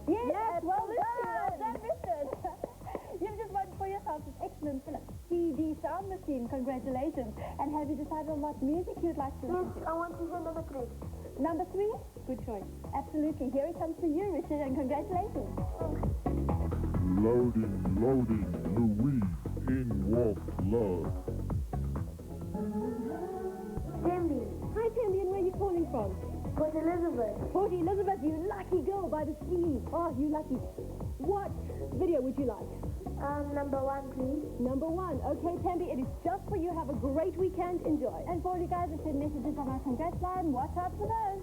Yes, well done, Richard. You've just won for yourself this excellent TV sound machine. Congratulations. And have you decided on what music you'd like to listen to? Yes, I want to hear number 3. Number 3? Good choice. Absolutely. Here it comes to you, Richard, and congratulations. Loading, loading, Louise, in walks love. Tembi, Hi, Tandy, and where are you calling from? Port Elizabeth. Port Elizabeth, you lucky girl by the sea. Oh, you lucky. What video would you like? Number 1, please. Number 1. Okay, Tandy, it is just for you. Have a great weekend. Enjoy. And for all you guys that send messages on our congrats line, watch out for those.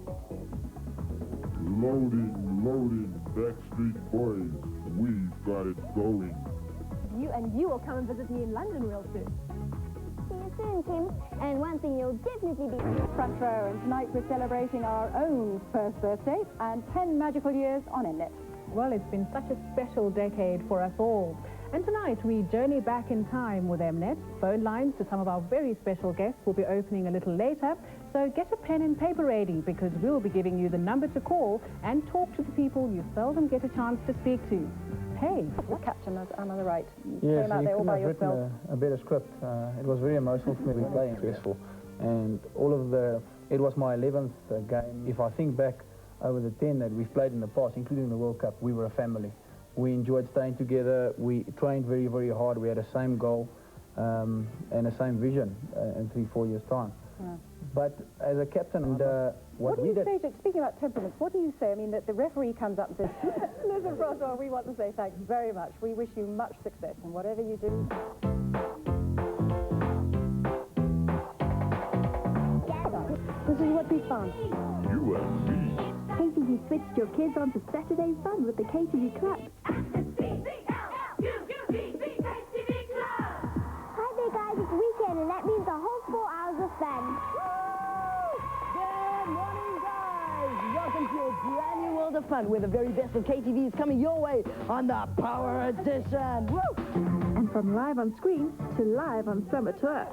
Loading, loading, Backstreet Boys, we've got it going. You will come and visit me in London real soon. See you soon, Kim. And one thing you'll definitely be Front row, and tonight we're celebrating our own first birthday and 10 magical years on Mnet. Well, it's been such a special decade for us all. And tonight we journey back in time with Mnet. Phone lines to some of our very special guests will be opening a little later. So get a pen and paper ready, because we'll be giving you the number to call and talk to the people you seldom get a chance to speak to. Hey, the captain, I'm on the right. You Yes, came out you there all couldn't by have written yourself. a better script. It was very emotional for me playing stressful. And it was my 11th game. If I think back over the 10 that we've played in the past, including the World Cup, we were a family. We enjoyed staying together. We trained very, very hard. We had the same goal and the same vision in 3-4 years' time. Yeah. But as a captain, What do you say, speaking about temperaments, what do you say? I mean, that the referee comes up and says, listen, Francois, we want to say thanks very much. We wish you much success in whatever you do. This is what we found. You and me. KTV switched your kids on to Saturday fun with the KTV Club. Hi there, guys. It's weekend, and that means a whole 4 hours of fun. Good morning, guys. Welcome to a brand new world of fun, where the very best of KTV is coming your way on the Power Edition. Woo! And from live on screen to live on summer tour.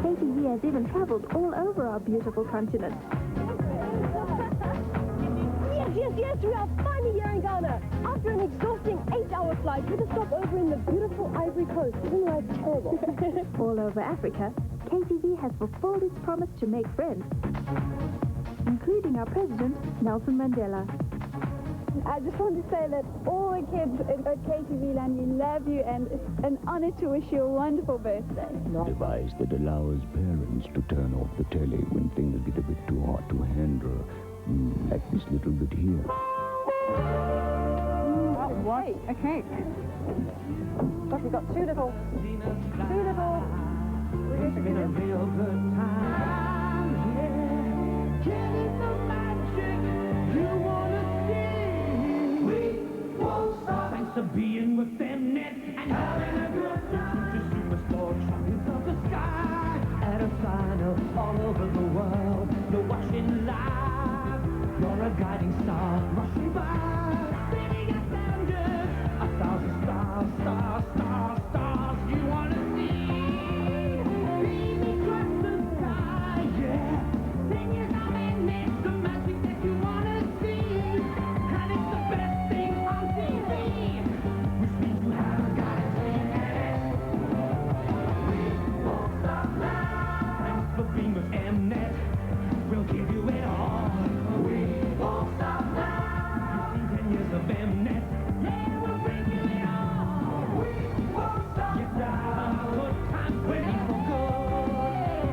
KTV has even traveled all over our beautiful continent. Yes, we are finally here in Ghana. After an exhausting 8-hour flight with a stopover in the beautiful Ivory Coast. Isn't that terrible? All over Africa, KTV has fulfilled its promise to make friends, including our president, Nelson Mandela. I just want to say that all the kids at KTV Land, we love you, and it's an honor to wish you a wonderful birthday. Device that allows parents to turn off the telly when things get a bit too hot to handle. Like this little bit here. What a cake. Look, we've got two little... It's been a real good time, yeah. Getting the magic you wanna see. We won't stop. Thanks to being with Mnet and having a good time. To superstar champions of the sky. At a final all over the world. You're watching live. You're a guiding star rushing by. Singing at standards. 1,000 stars, stars, stars, stars you wanna see. Beaming across the sky, yeah. Singing on Mnet, the magic that you wanna see. And it's the best thing on TV. Which means you haven't got it yet. We won't stop now. Thanks for being with Mnet. We'll give you it all. We won't stop now. You've seen 10 years of Mnet. Yeah, we'll bring you it all. We won't stop. Get down, good times, waiting for good.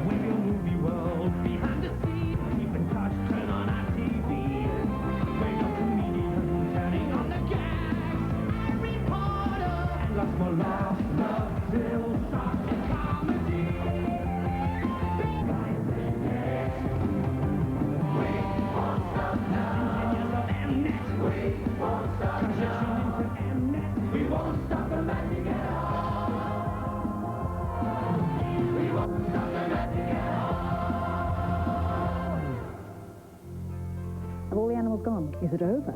With your movie world behind the scenes, keep in touch, turn on our TV. We're your comedian, turning on the gags. And reporter, and lots more love, till shock and comedy. Have all the animals gone? Is it over?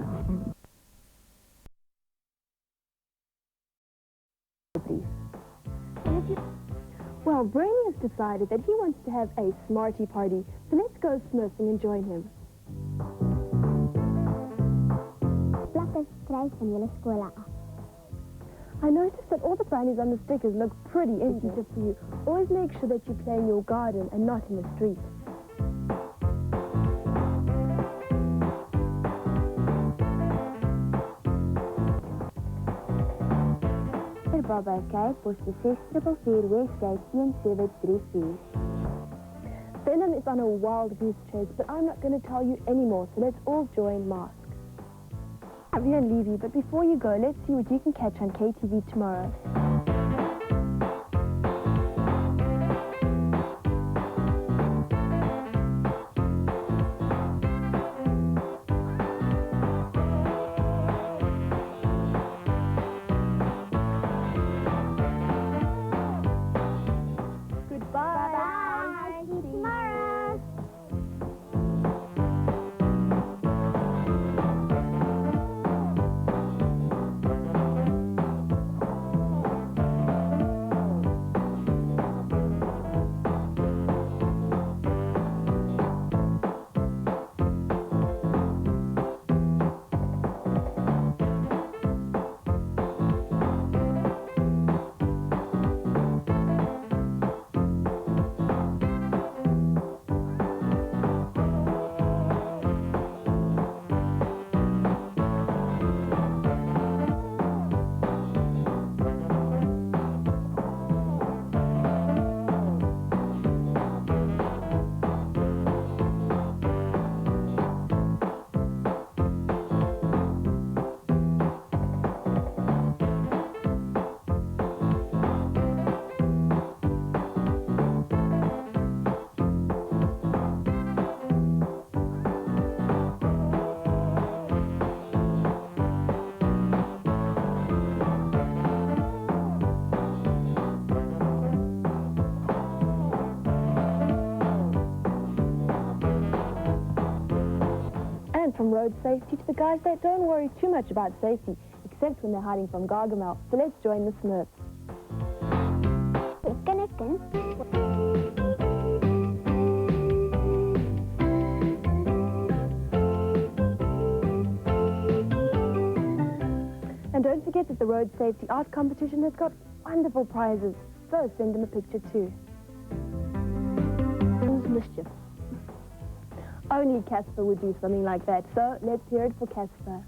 Well, Brainy has decided that he wants to have a Smarty party, so let's go smurfing and join him. Plakkers krijg van jullie school af. I noticed that all the brownies on the stickers look pretty empty. Tip for you. Always make sure that you play in your garden and not in the street. Baba Kijk, poste 644 Westgate 1734. Venom is on a wild goose chase, but I'm not going to tell you anymore, so let's all join Mask. I'm going to leave you, but before you go, let's see what you can catch on KTV tomorrow. From road safety to the guys that don't worry too much about safety, except when they're hiding from Gargamel. So let's join the Smurfs. And don't forget that the road safety art competition has got wonderful prizes. So send them a picture too. Who's mischief? Only Casper would do something like that, so let's hear it for Casper.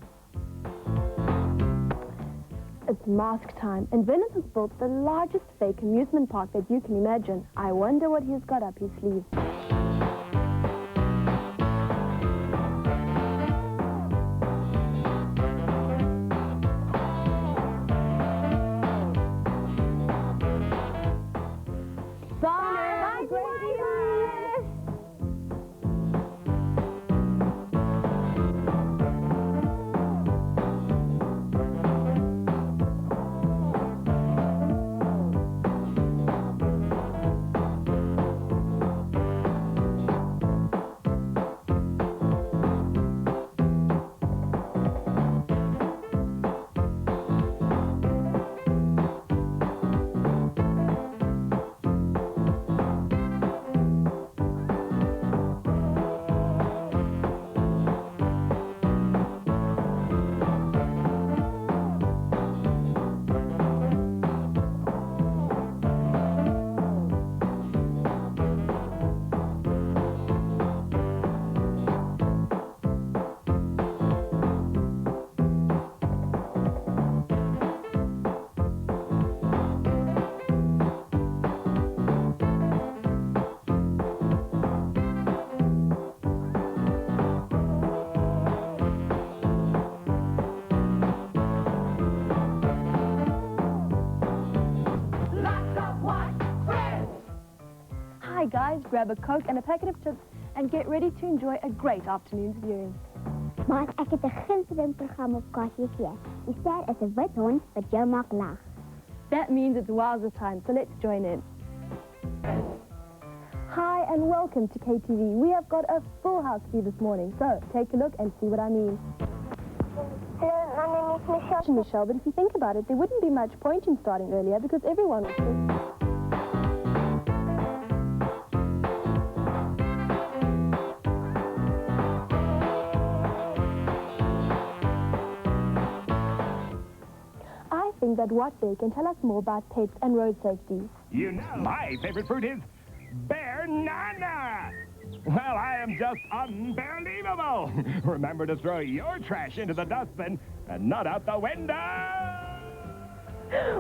It's mask time, and Venom has built the largest fake amusement park that you can imagine. I wonder what he's got up his sleeve. Hi guys, grab a Coke and a packet of chips and get ready to enjoy a great afternoon's viewing. Maar ek het 'n gunsteling program op KTV. Die ster is 'n wit hond wat jou maak lag. That means it's wowzer time, so let's join in. Hi and welcome to KTV. We have got a full house for you this morning, so take a look and see what I mean. Hello, my name is Michelle. Michelle, but if you think about it, there wouldn't be much point in starting earlier because everyone was... friends at Watbeck and tell us more about pets and road safety. You know, my favorite fruit is banana. Well, I am just unbelievable. Remember to throw your trash into the dustbin and not out the window.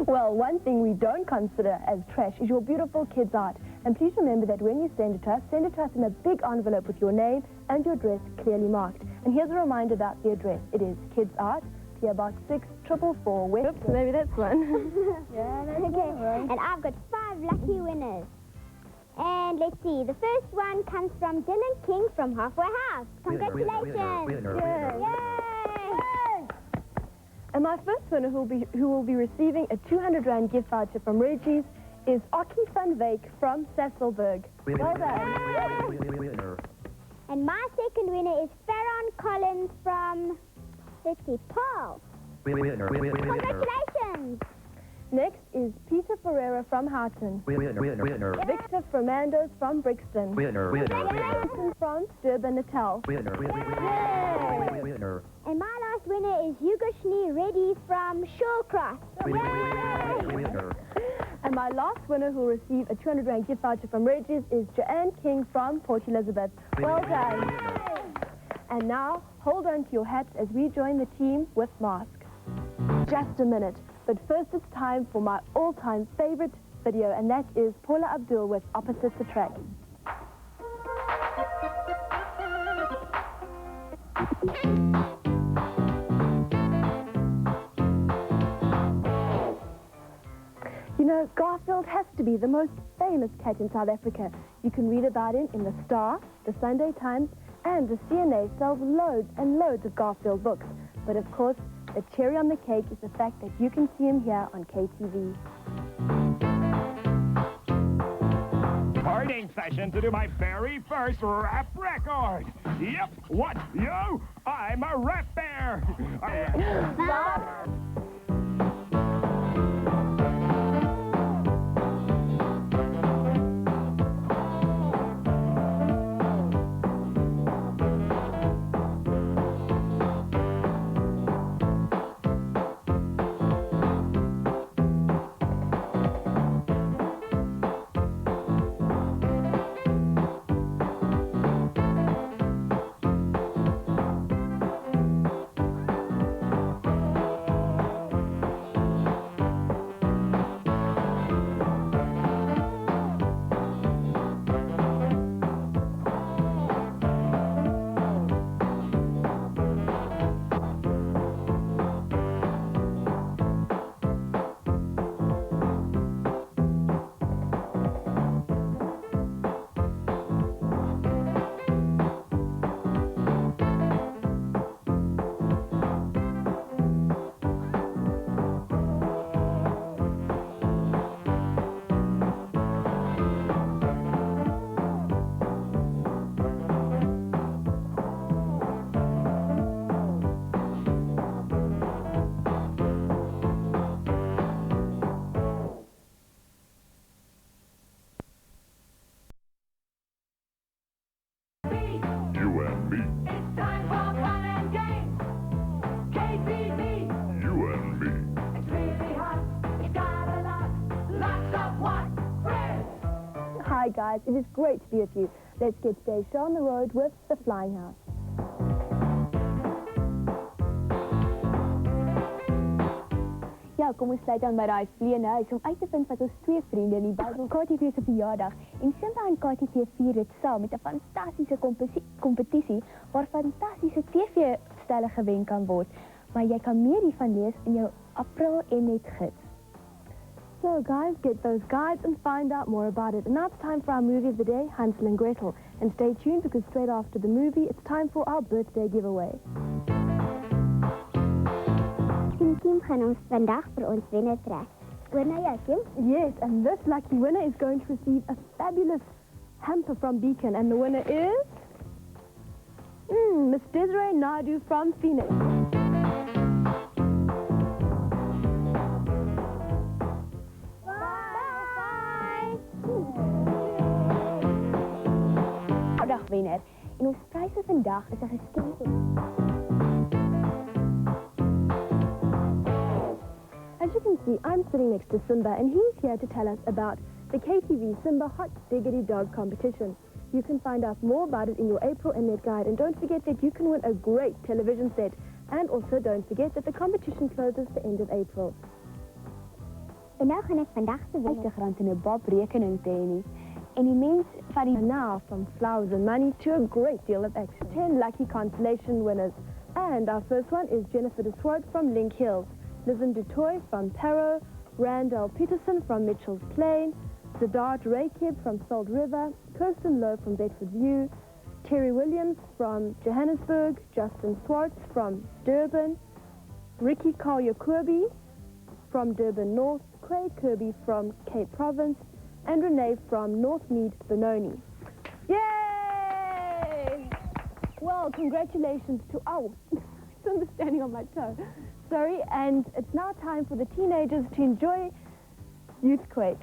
Well, one thing we don't consider as trash is your beautiful kids' art. And please remember that when you send it to us in a big envelope with your name and your address clearly marked. And here's a reminder about the address. It is Kids Art, PO Box 6444 West. Oops, maybe that's one. Yeah, that's okay. And I've got 5 lucky winners. And let's see, the first one comes from Dylan King from Halfway House. Congratulations! Yay! And my first winner who will be receiving a 200 Rand gift voucher from Reggie's is Aki van Wyk from Sasselberg. Well done. And my second winner is Farron Collins from, let's see, Paul. Congratulations! Next is Peter Ferreira from Houghton. Victor Fernandez from Brixton. Jason from Sturban Natal. Yay! And my last winner is Hugo Reddy from Shawcross. And my last winner who will receive a 200 Rand gift voucher from Reggie's is Joanne King from Port Elizabeth. Well done. And now, hold on to your hats as we join the team with masks. Just a minute. But first it's time for my all-time favorite video, and that is Paula Abdul with Opposites Attract. You know, Garfield has to be the most famous cat in South Africa. You can read about him in the Star, the Sunday Times, and the CNA sells loads and loads of Garfield books. But of course, the cherry on the cake is the fact that you can see him here on KTV. Recording session to do my very first rap record. Yep, what? Yo, I'm a rap bear. Stop! Hi guys, it is great to be with you. Let's get today's show on the road with The Flying House. Ja, kom ons sluit aan by daai vleene huis om uit te vind wat ons 2 vriende in die Basel KTV se verjaardag en Simba en KTV vier dit saam met 'n fantastiese kompetisie waar fantastiese TV-stelle gewen kan word. Maar jy kan meer hiervan lees in jou April Mnet gids. So guys, get those guides and find out more about it. And now it's time for our movie of the day, Hansel and Gretel. And stay tuned because straight after the movie, it's time for our birthday giveaway. Kim gaan ons vandag vir ons wenner trek. Oor na jou, Kim. Yes, and this lucky winner is going to receive a fabulous hamper from Beacon. And the winner is Miss Desiree Naidu from Phoenix. Wenner. En ons prys vir vandag is 'n geskenk. As you can see, I'm sitting next to Simba, and he's here to tell us about the KTV Simba Hot Diggity Dog competition. You can find out more about it in your April and Net guide, and don't forget that you can win a great television set. And also don't forget that the competition closes the end of April. En nou gaan ek vandag se R50 in 'n Bob rekening te hê nie. En die mens van die And now, from flowers and money to a great deal of action. 10 lucky consolation winners. And our first one is Jennifer de Swart from Link Hills, Lizen Dutoy from Taro, Randall Peterson from Mitchell's Plain, Zadart Raykib from Salt River, Kirsten Lowe from Bedford View, Terry Williams from Johannesburg, Justin Swartz from Durban, Ricky Kalyakurbi from Durban North, Craig Kirby from Cape Province, and Renee from Northmead, Benoni. Yay! Well, congratulations to... Oh, I'm standing on my toe. Sorry, and it's now time for the teenagers to enjoy Youthquake.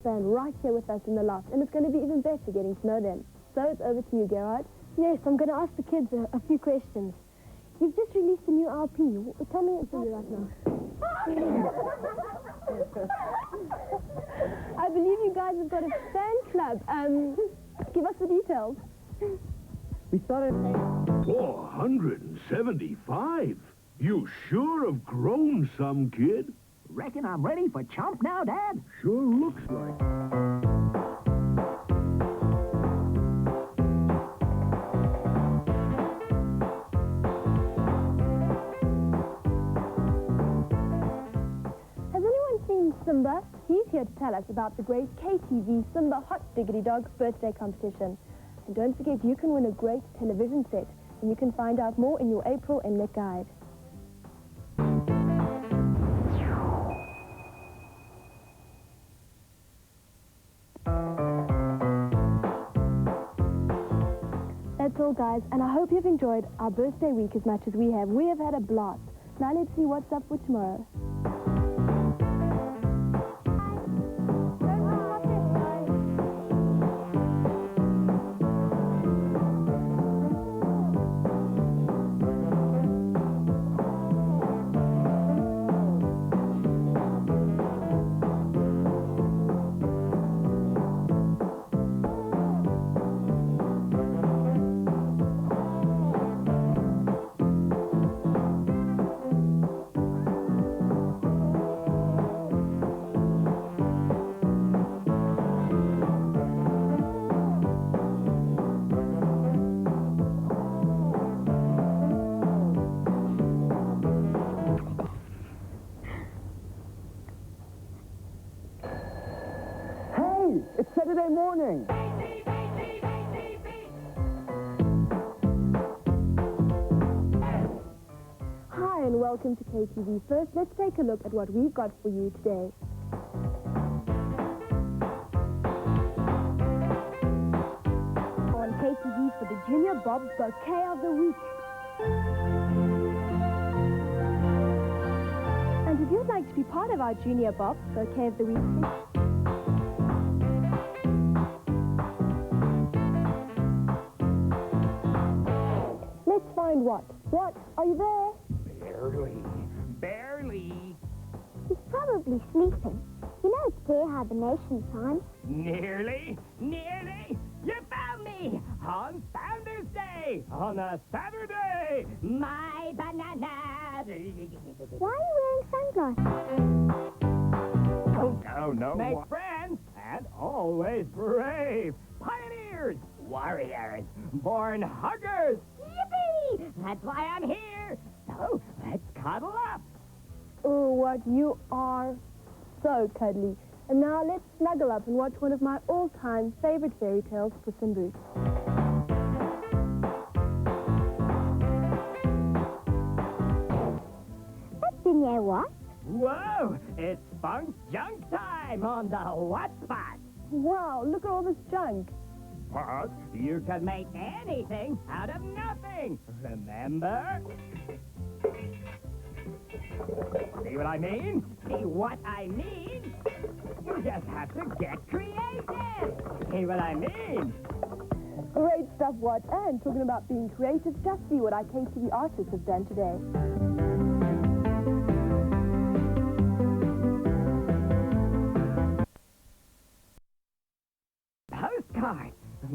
And right here with us in the loft, and it's going to be even better getting to know them. So it's over to you, Gerard. Yes, I'm going to ask the kids a few questions. You've just released a new LP. Tell me what's you right now. I believe you guys have got a fan club. Give us the details. We started... 475? You sure have grown some, kid. Reckon I'm ready for chomp now, Dad? Sure looks like. Has anyone seen Simba? He's here to tell us about the great KTV Simba Hot Diggity Dog birthday competition. And don't forget, you can win a great television set. And you can find out more in your April and Net guide. That's all, guys, and I hope you've enjoyed our birthday week as much as we have. We have had a blast. Now let's see what's up for tomorrow. It's Saturday morning. Hi and welcome to KTV. First, let's take a look at what we've got for you today. On KTV for the Junior Bob Bouquet of the Week. And if you'd like to be part of our Junior Bob Bouquet of the Week, let's find what? What? Are you there? Barely. He's probably sleeping. You know it's prayer hibernation time. Nearly. You found me on Founders Day, on a Saturday. My banana. Why are you wearing sunglasses? Oh, no. Make friends and always brave. Pioneers, warriors, born huggers. Yippee! That's why I'm here. So let's cuddle up. Oh, what you are so cuddly. And now let's snuggle up and watch one of my all-time favorite fairy tales, Puss in Boots. That's in your what? Whoa, it's Funk Junk time on the What Spot. Wow, look at all this junk. But you can make anything out of nothing. Remember? See what I mean? See what I mean? You just have to get creative. See what I mean? Great stuff, What? And talking about being creative, just see what our KTV artists have done today. Postcard.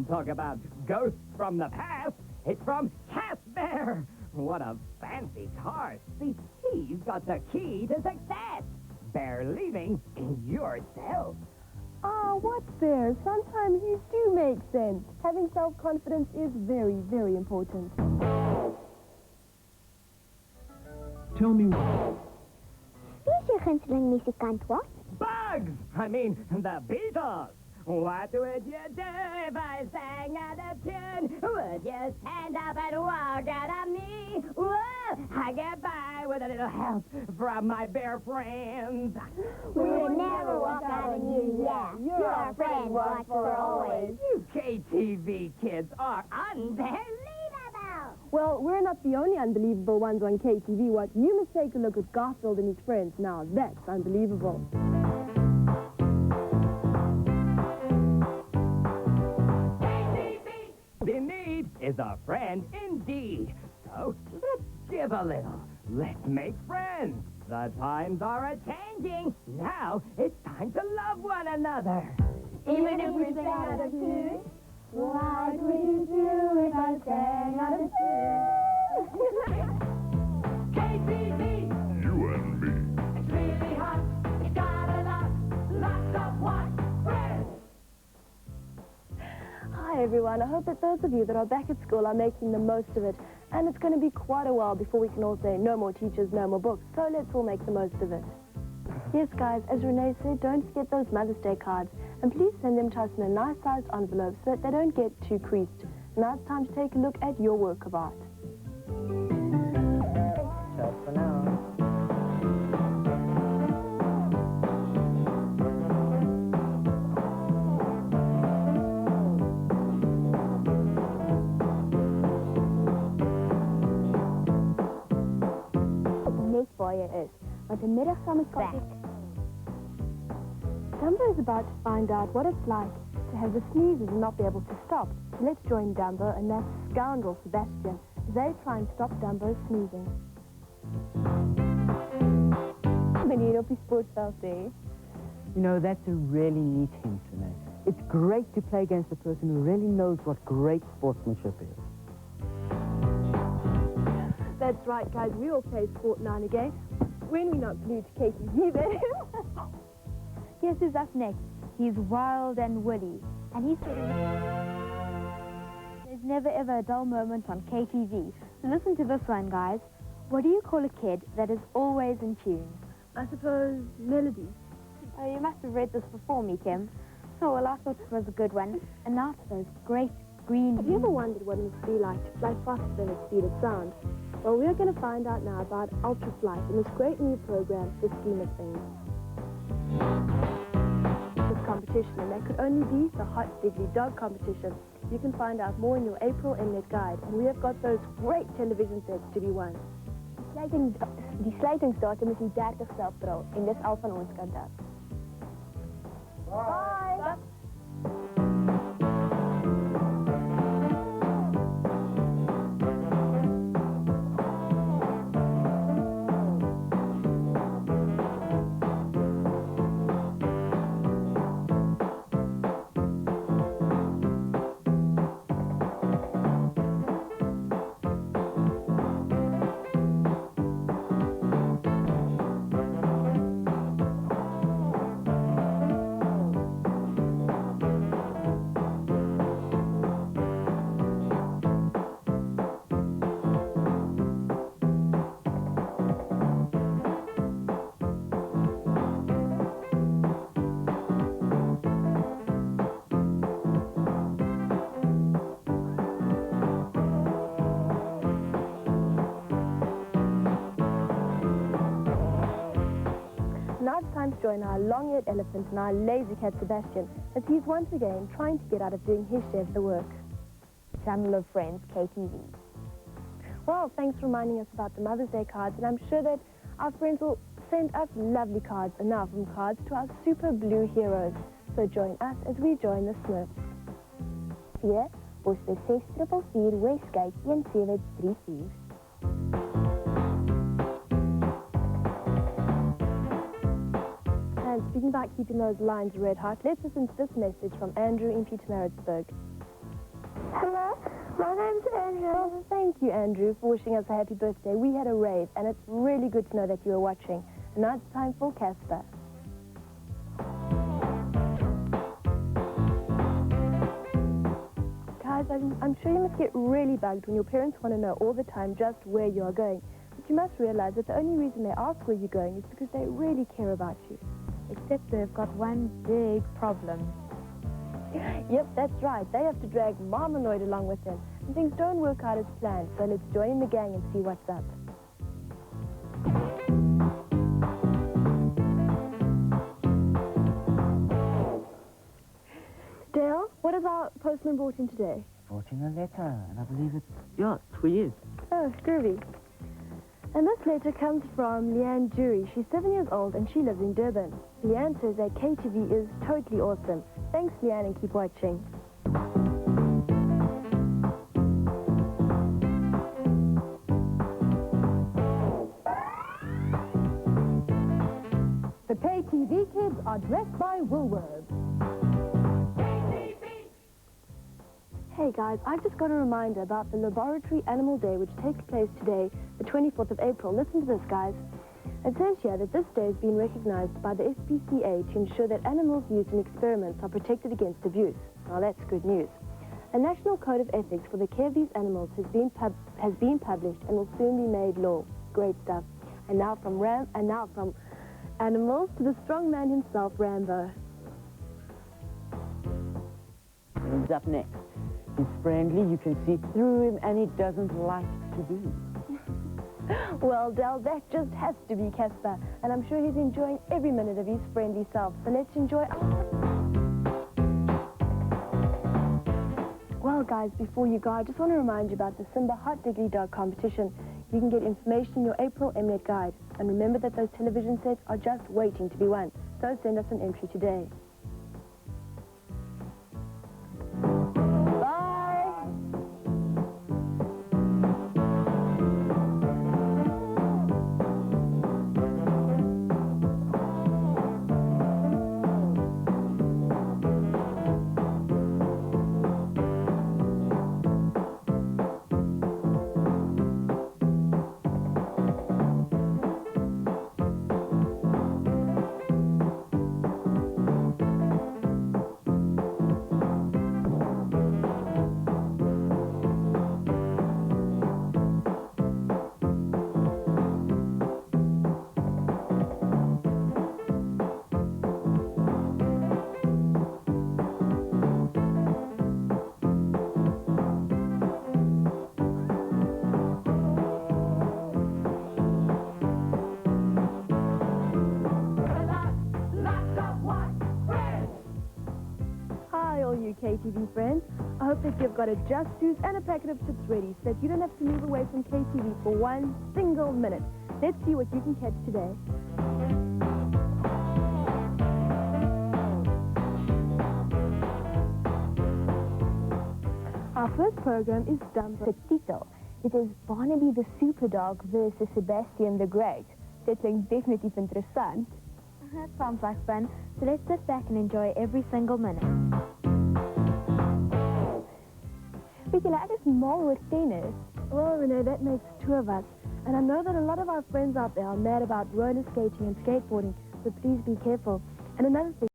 Talk about ghosts from the past. It's from Casper. What a fancy card. See, he's got the key to success. Believing in yourself. Ah, what, Bear? Sometimes you do make sense. Having self-confidence is very, very important. Tell me what. Wie is je gunsteling muzikant, What? Bugs! I mean, the Beatles. What would you do if I sang out of tune? Would you stand up and walk out of me? Whoa, I get by with a little help from my bear friends. We would never walk out on you, yeah. You're our friend, What, for always. You KTV kids are unbelievable. Well, we're not the only unbelievable ones on KTV, What? You must take a look at Garfield and his friends. Now, that's unbelievable. In need is a friend indeed. So let's give a little. Let's make friends. The times are a-changing. Now it's time to love one another. Even if we sing out of tune, what would you do if I sang out of tune? KTV, You and me. it's really hot. It's got a lot, lots of what? Friends. Hi, everyone. I hope that those of you that are back at school are making the most of it. And it's going to be quite a while before we can all say no more teachers, no more books. So let's all make the most of it. Yes, guys, as Renee said, don't forget those Mother's Day cards. And please send them to us in a nice-sized envelope so that they don't get too creased. Now it's time to take a look at your work of art. Ciao for now. Net waar jy is, want 'n middag saam met Back. Dumbo is about to find out what it's like to have the sneezes and not be able to stop. So let's join Dumbo and that scoundrel Sebastian as they try and stop Dumbo's sneezing. Meneer op die sportveld sê. You know, that's a really neat hint, Renee. It's great to play against a person who really knows what great sportsmanship is. That's right, guys. We all play sport now and again. When we're not glued to KTV, then. Guess who's up next? He's wild and woolly. And he's getting... There's never ever a dull moment on KTV. So listen to this one, guys. What do you call a kid that is always in tune? I suppose melody. Oh, you must have read this before me, Kim. Oh, well, I thought it was a good one. And now for those great green... Have you ever wondered what it must be like to fly faster than the speed of sound? Well, we're going to find out now about ultraflight in this great new program, The Scheme of Things. This competition, and that could only be the Hot Diggly Dog competition. You can find out more in your April Mnet guide, and we have got those great television sets to be won. Die sluitingsdatum is die 30ste April en dis al van ons kant af. Bye! join our long-eared elephant and our lazy cat Sebastian as he's once again trying to get out of doing his share of the work. Channel of Friends, KTV. Well, thanks for reminding us about the Mother's Day cards, and I'm sure that our friends will send us lovely cards, and now from cards to our super blue heroes. So join us as we join the Smurfs. 4 Posbus 644 Westgate 1734. And speaking about keeping those lines red hot, let's listen to this message from Andrew in Pietermaritzburg. Hello, my name's Andrew. Oh, thank you, Andrew, for wishing us a happy birthday. We had a rave, and it's really good to know that you were watching. And now it's time for Casper. Guys, I'm sure you must get really bugged when your parents want to know all the time just where you are going. But you must realize that the only reason they ask where you're going is because they really care about you. Except they've got one big problem. Yep, that's right. They have to drag Mom and Lloyd along with them. And things don't work out as planned, so let's join in the gang and see what's up. Dale, what has our postman brought in today? Brought in a letter, and I believe it's for you. Oh, groovy. And this letter comes from Leanne Jury. She's 7 years old and she lives in Durban. Leanne says that KTV is totally awesome. Thanks, Leanne, and keep watching. The KTV kids are dressed by Woolworths. Hey guys, I've just got a reminder about the Laboratory Animal Day, which takes place today, the 24th of April. Listen to this, guys. It says here that this day has been recognized by the SPCA to ensure that animals used in experiments are protected against abuse. Now that's good news. A national code of ethics for the care of these animals has been published and will soon be made law. Great stuff. And now from animals to the strong man himself, Rambo. Who's up next? He's friendly, you can see through him, and he doesn't like to do. Well, Del, that just has to be Casper, and I'm sure he's enjoying every minute of his friendly self. So let's enjoy Well, guys, before you go, I just want to remind you about the Simba Hot Diggly Dog competition. You can get information in your April Mnet guide. And remember that those television sets are just waiting to be won. So send us an entry today. KTV friends, I hope that you've got a Just Juice and a packet of chips ready so that you don't have to move away from KTV for one single minute. Let's see what you can catch today. Our first program is Dumper. The titel. Dit is Barnaby the Superdog versus Sebastian the Great. Dit klinkt definitief interessant. That sounds like fun, so let's sit back and enjoy every single minute. Weet julle, ek is mal oor tennis. Well, Renee, that makes two of us. And I know that a lot of our friends out there are mad about roller skating and skateboarding, so please be careful. And another thing,